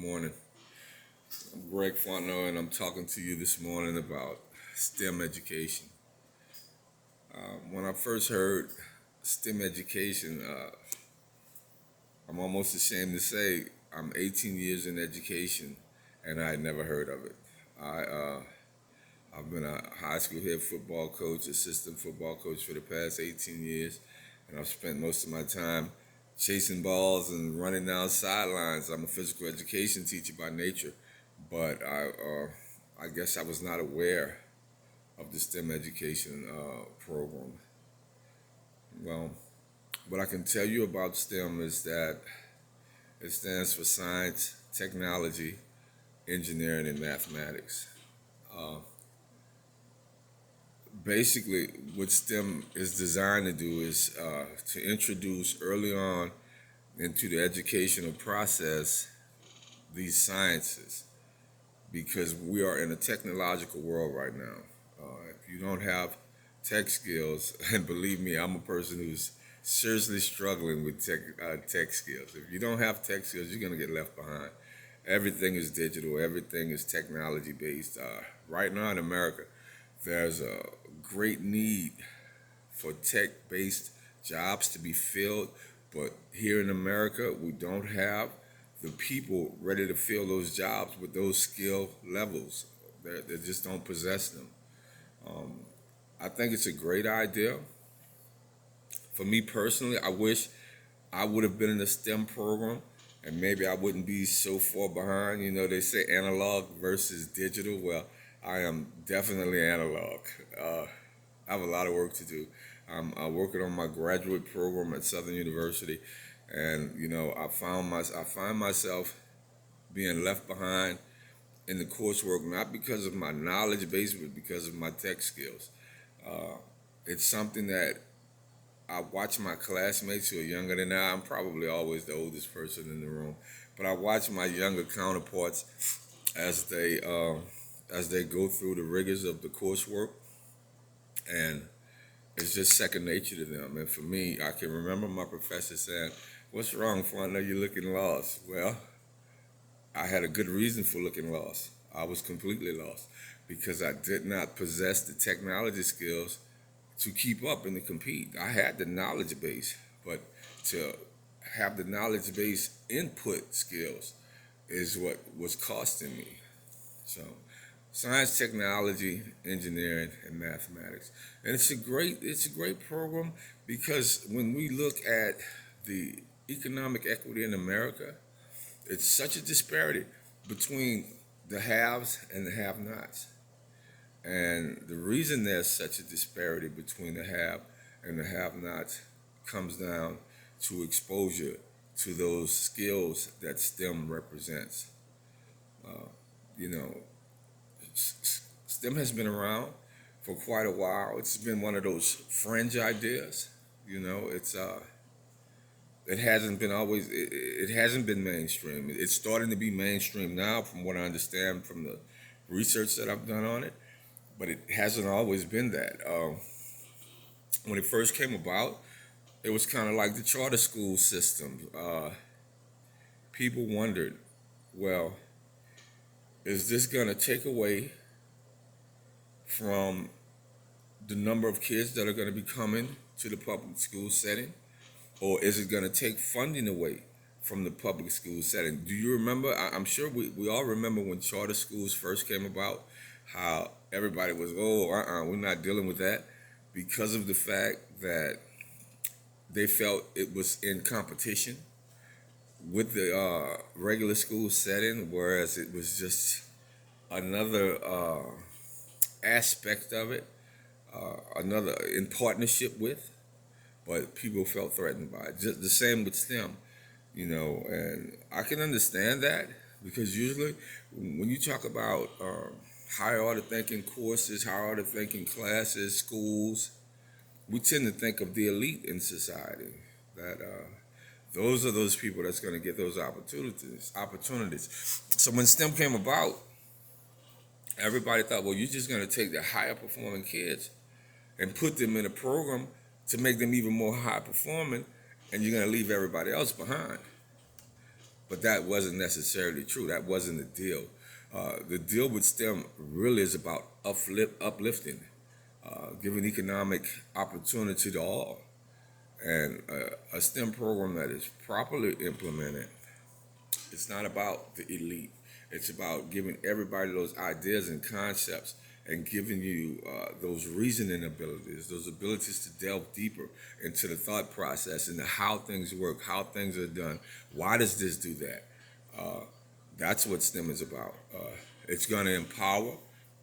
morning. I'm Greg Fontenot, and I'm talking to you this morning about STEM education. When I first heard STEM education, I'm almost ashamed to say I'm 18 years in education, and I had never heard of it. I, uh, I've been a high school head football coach, assistant football coach for the past 18 years, and I've spent most of my time chasing balls and running down sidelines. I'm a physical education teacher by nature, but I guess I was not aware of the STEM education program. Well, what I can tell you about STEM is that it stands for science, technology, engineering, and mathematics. Uh, Basically, what STEM is designed to do is to introduce early on into the educational process these sciences because we are in a technological world right now. If you don't have tech skills, and believe me, I'm a person who's seriously struggling with tech skills. If you don't have tech skills, you're going to get left behind. Everything is digital, everything is technology based. Right now in America, there's a great need for tech based jobs to be filled, but here in America, we don't have the people ready to fill those jobs with those skill levels. They just don't possess them. Um, I think it's a great idea. For me personally, I wish I would have been in the STEM program and maybe I wouldn't be so far behind. You know, they say analog versus digital. Well, I am definitely analog. Uh, I have a lot of work to do. I'm working on my graduate program at Southern University, and I find myself being left behind in the coursework not because of my knowledge base, but because of my tech skills. Uh, it's something that I watch my classmates who are younger than I. I'm probably always the oldest person in the room, but I watch my younger counterparts as they go through the rigors of the coursework, and it's just second nature to them. And for me, I can remember my professor saying, "What's wrong, Fonda? You're looking lost." Well, I had a good reason for looking lost. I was completely lost because I did not possess the technology skills to keep up and to compete. I had the knowledge base, but to have the knowledge base input skills is what was costing me. So, science, technology, engineering, and mathematics, and it's a great program because when we look at the economic equity in America, it's such a disparity between the haves and the have-nots. And the reason there's such a disparity between the have and the have-nots comes down to exposure to those skills that STEM represents. Uh, you know, STEM has been around for quite a while. It's been one of those fringe ideas. It hasn't been always. It hasn't been mainstream. It's starting to be mainstream now, from what I understand from the research that I've done on it. But it hasn't always been that. When it first came about, it was kind of like the charter school system. People wondered, well, is this going to take away from the number of kids that are going to be coming to the public school setting? Or is it going to take funding away from the public school setting? Do you remember? I'm sure we all remember when charter schools first came about, how everybody was, we're not dealing with that because of the fact that they felt it was in competition with the regular school setting, whereas it was just another aspect of it, another in partnership with, but people felt threatened by it. Just the same with STEM, and I can understand that because usually when you talk about higher order thinking courses, higher order thinking classes, schools, we tend to think of the elite in society. That those are those people that's going to get those opportunities. Opportunities. So when STEM came about, everybody thought, well, you're just going to take the higher performing kids and put them in a program to make them even more high performing, and you're going to leave everybody else behind. But that wasn't necessarily true. That wasn't the deal. The deal with STEM really is about uplifting, giving economic opportunity to all. And a STEM program that is properly implemented, it's not about the elite. It's about giving everybody those ideas and concepts and giving you those reasoning abilities, those abilities to delve deeper into the thought process, into how things work, how things are done. Why does this do that? Uh, that's what STEM is about. It's going to empower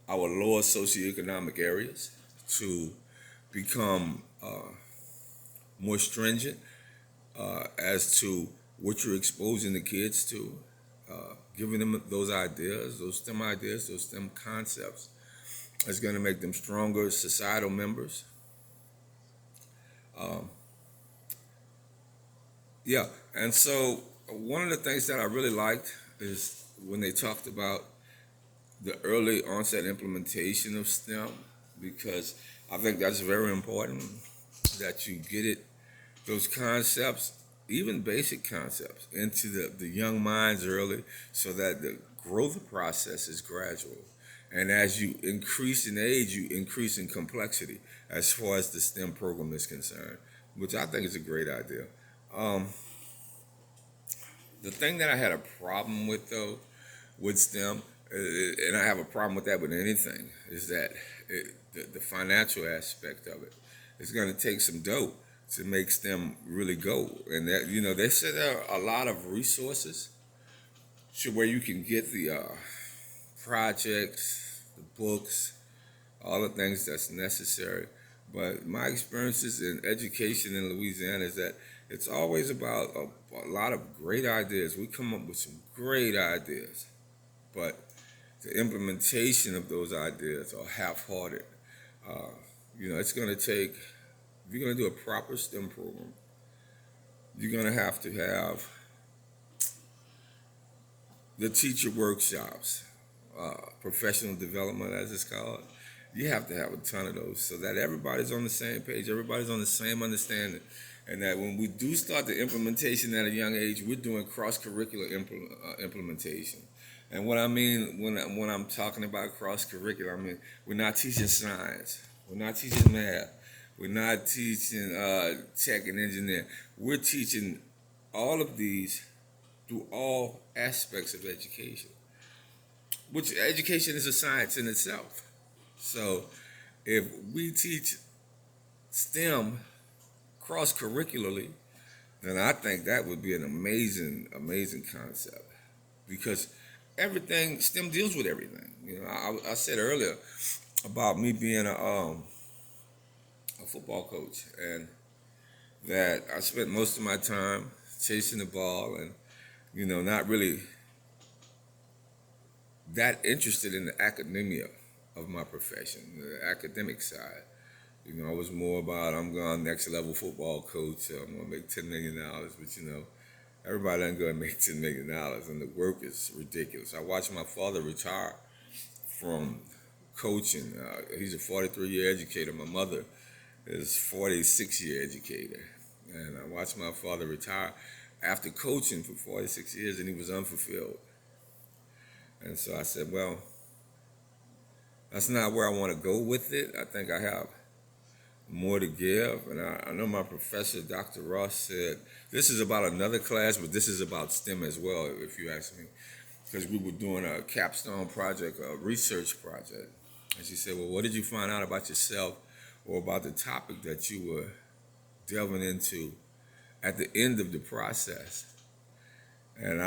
our lower socioeconomic areas to become more stringent as to what you're exposing the kids to, giving them those STEM ideas, those STEM concepts. It's going to make them stronger societal members. Um, yeah, and so one of the things that I really liked is when they talked about the early onset implementation of STEM, because I think that's very important that you get it, those concepts, even basic concepts, into the young minds early so that the growth process is gradual. And as you increase in age, you increase in complexity as far as the STEM program is concerned, which I think is a great idea. Um, the thing that I had a problem with, though, with STEM, and I have a problem with that with anything, is that the financial aspect of it. It's going to take some dough to make STEM really go. And that, they said there are a lot of resources to where you can get the projects, the books, all the things that's necessary. But my experiences in education in Louisiana is that it's always about a lot of great ideas. We come up with some great ideas, but the implementation of those ideas are half-hearted. Uh, it's going to take, if you're going to do a proper STEM program, you're going to have the teacher workshops, professional development, as it's called. You have to have a ton of those so that everybody's on the same page, everybody's on the same understanding, and that when we do start the implementation at a young age, we're doing cross-curricular implementation. And what I mean when I'm talking about cross-curricular, I mean we're not teaching science, we're not teaching math, we're not teaching tech and engineering. We're teaching all of these through all aspects of education, which education is a science in itself. So if we teach STEM cross curricularly, then I think that would be an amazing, amazing concept because everything STEM deals with everything. I said earlier about me being a football coach and that I spent most of my time chasing the ball and not really that interested in the academia of my profession, the academic side. I was more about I'm going next level football coach. I'm gonna make $10 million, but everybody ain't gonna make $10 million, and the work is ridiculous. I watched my father retire from coaching. He's a 43-year educator. My mother is 46-year educator, and I watched my father retire after coaching for 46 years, and he was unfulfilled. And so I said, well, that's not where I want to go with it. I think I have more to give. And I know my professor, Dr. Ross, said, this is about another class, but this is about STEM as well, if you ask me. Because we were doing a capstone project, a research project. And she said, well, what did you find out about yourself or about the topic that you were delving into at the end of the process? And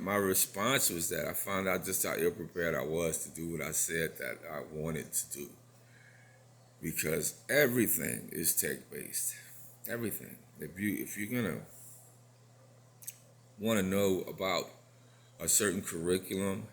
my response was that I found out just how ill-prepared I was to do what I said that I wanted to do. Because everything is tech-based. Everything. If you're gonna want to know about a certain curriculum,